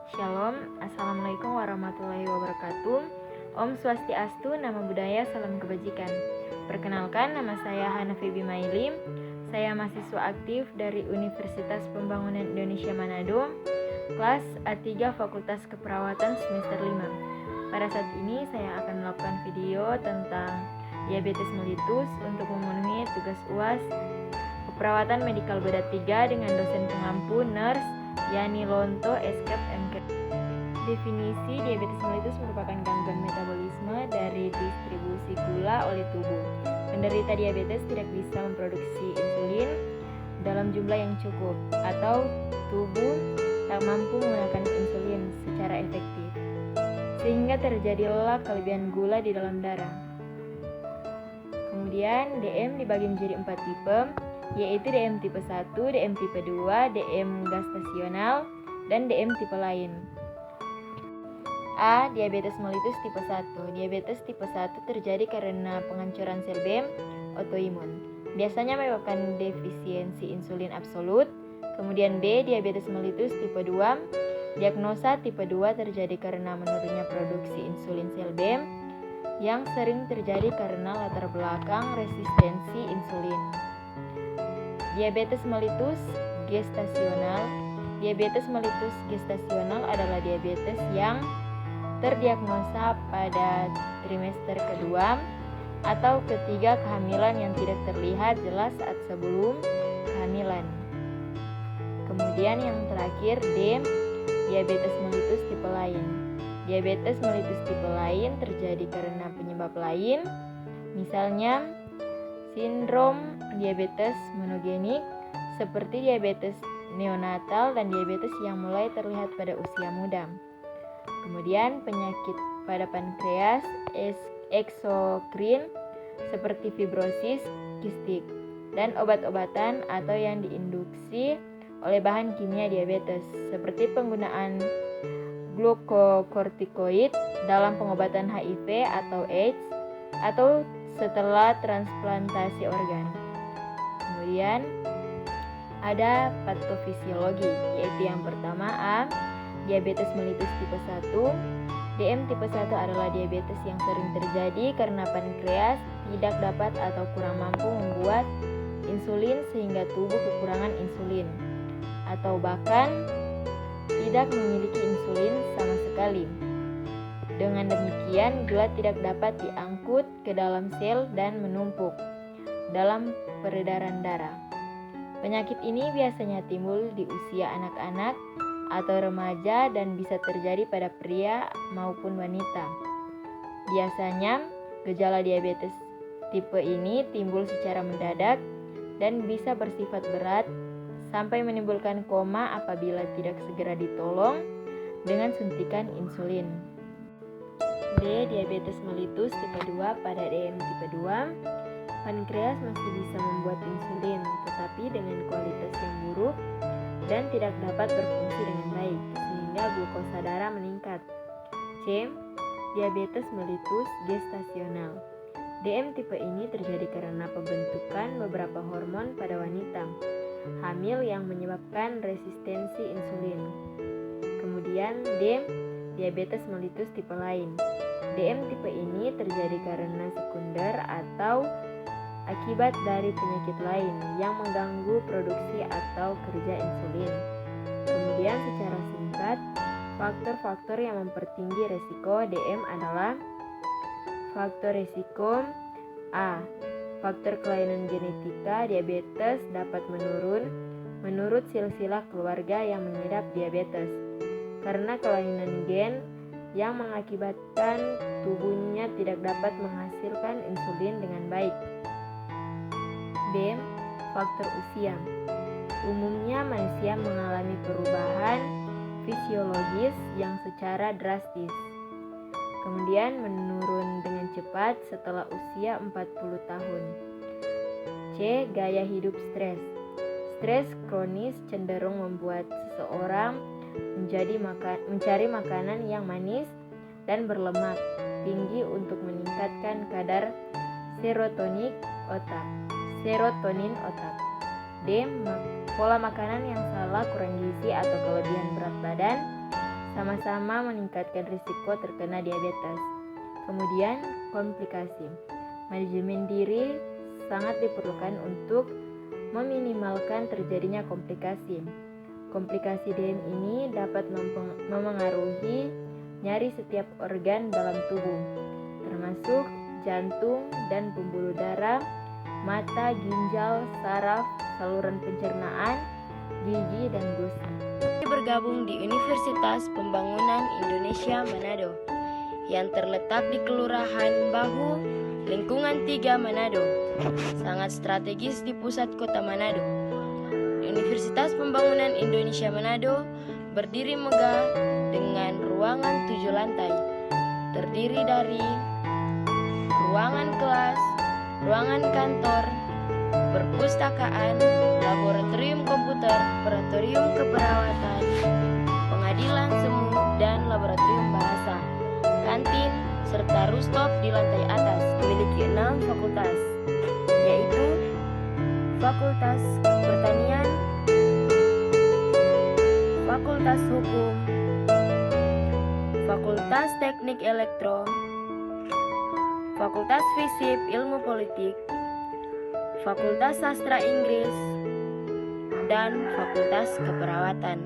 Shalom, Assalamualaikum warahmatullahi wabarakatuh. Om Swastiastu, Nama Budaya, Salam Kebajikan. Perkenalkan, nama saya Hanafi Bimailim. Saya mahasiswa aktif dari Universitas Pembangunan Indonesia Manado, kelas A3 Fakultas Keperawatan semester 5. Pada saat ini saya akan melakukan video tentang diabetes mellitus untuk memenuhi tugas UAS Keperawatan Medikal Bedah 3 dengan dosen pengampu nurse Yani Lonto, Eskep, MK. Definisi diabetes mellitus merupakan gangguan metabolisme dari distribusi gula oleh tubuh. Penderita diabetes tidak bisa memproduksi insulin dalam jumlah yang cukup, atau tubuh tak mampu menggunakan insulin secara efektif, sehingga terjadilah kelebihan gula di dalam darah. Kemudian DM dibagi menjadi 4 tipe, yaitu DM tipe 1, DM tipe 2, DM gestasional, dan DM tipe lain. A. Diabetes mellitus tipe 1. Diabetes tipe 1 terjadi karena penghancuran sel BEM autoimun. Biasanya menyebabkan defisiensi insulin absolut. Kemudian B. Diabetes mellitus tipe 2. Diagnosa tipe 2 terjadi karena menurunnya produksi insulin sel BEM yang sering terjadi karena latar belakang resistensi insulin. Diabetes mellitus gestasional. Diabetes mellitus gestasional adalah diabetes yang terdiagnosa pada trimester kedua atau ketiga kehamilan yang tidak terlihat jelas saat sebelum kehamilan. Kemudian yang terakhir D. Diabetes mellitus tipe lain. Diabetes mellitus tipe lain terjadi karena penyebab lain, misalnya sindrom diabetes monogenik seperti diabetes neonatal dan diabetes yang mulai terlihat pada usia muda. Kemudian penyakit pada pankreas, eksokrin seperti fibrosis kistik, dan obat-obatan atau yang diinduksi oleh bahan kimia diabetes seperti penggunaan glukokortikoid dalam pengobatan HIV atau AIDS atau setelah transplantasi organ. Kemudian ada patofisiologi, yaitu yang pertama A. Diabetes mellitus tipe 1. DM tipe 1 adalah diabetes yang sering terjadi karena pankreas tidak dapat atau kurang mampu membuat insulin sehingga tubuh kekurangan insulin, atau bahkan tidak memiliki insulin sama sekali. Dengan demikian, gula tidak dapat diangkut ke dalam sel dan menumpuk dalam peredaran darah. Penyakit ini biasanya timbul di usia anak-anak atau remaja dan bisa terjadi pada pria maupun wanita. Biasanya, gejala diabetes tipe ini timbul secara mendadak dan bisa bersifat berat sampai menimbulkan koma apabila tidak segera ditolong dengan suntikan insulin. D. Diabetes mellitus tipe 2. Pada DM tipe 2, pankreas masih bisa membuat insulin, tetapi dengan kualitas yang buruk dan tidak dapat berfungsi dengan baik, sehingga glukosa darah meningkat. C. Diabetes mellitus gestasional. DM tipe ini terjadi karena pembentukan beberapa hormon pada wanita hamil yang menyebabkan resistensi insulin. Kemudian D. Diabetes mellitus tipe lain. DM tipe ini terjadi karena sekunder atau akibat dari penyakit lain yang mengganggu produksi atau kerja insulin. Kemudian secara singkat, faktor-faktor yang mempertinggi resiko DM adalah faktor resiko A. Faktor kelainan genetika diabetes dapat menurun menurut silsilah keluarga yang mengidap diabetes karena kelainan gen yang mengakibatkan tubuhnya tidak dapat menghasilkan insulin dengan baik. B. Faktor usia. Umumnya manusia mengalami perubahan fisiologis yang secara drastis, kemudian menurun dengan cepat setelah usia 40 tahun. C. Gaya hidup stres. Stres kronis cenderung membuat seseorang mencari makanan yang manis dan berlemak tinggi untuk meningkatkan kadar serotonin otak. D. Pola makanan yang salah, kurang gizi, atau kelebihan berat badan sama-sama meningkatkan risiko terkena diabetes. Kemudian, komplikasi. Manajemen diri sangat diperlukan untuk meminimalkan terjadinya komplikasi. Komplikasi DM ini dapat memengaruhi nyari setiap organ dalam tubuh, termasuk jantung dan pembuluh darah, mata, ginjal, saraf, saluran pencernaan, gigi, dan gusi. Bergabung di Universitas Pembangunan Indonesia Manado yang terletak di Kelurahan Bahu, Lingkungan 3 Manado, sangat strategis di pusat kota Manado. Universitas Pembangunan Indonesia Manado berdiri megah dengan ruangan 7 lantai, terdiri dari ruangan kelas, ruangan kantor, perpustakaan, laboratorium komputer, laboratorium keperawatan, pengadilan semu, dan laboratorium bahasa, kantin, serta rooftop di lantai atas. Memiliki 6 fakultas, yaitu Fakultas Pertanian, Fakultas Hukum, Fakultas Teknik Elektro, Fakultas Fisip Ilmu Politik, Fakultas Sastra Inggris, dan Fakultas Keperawatan.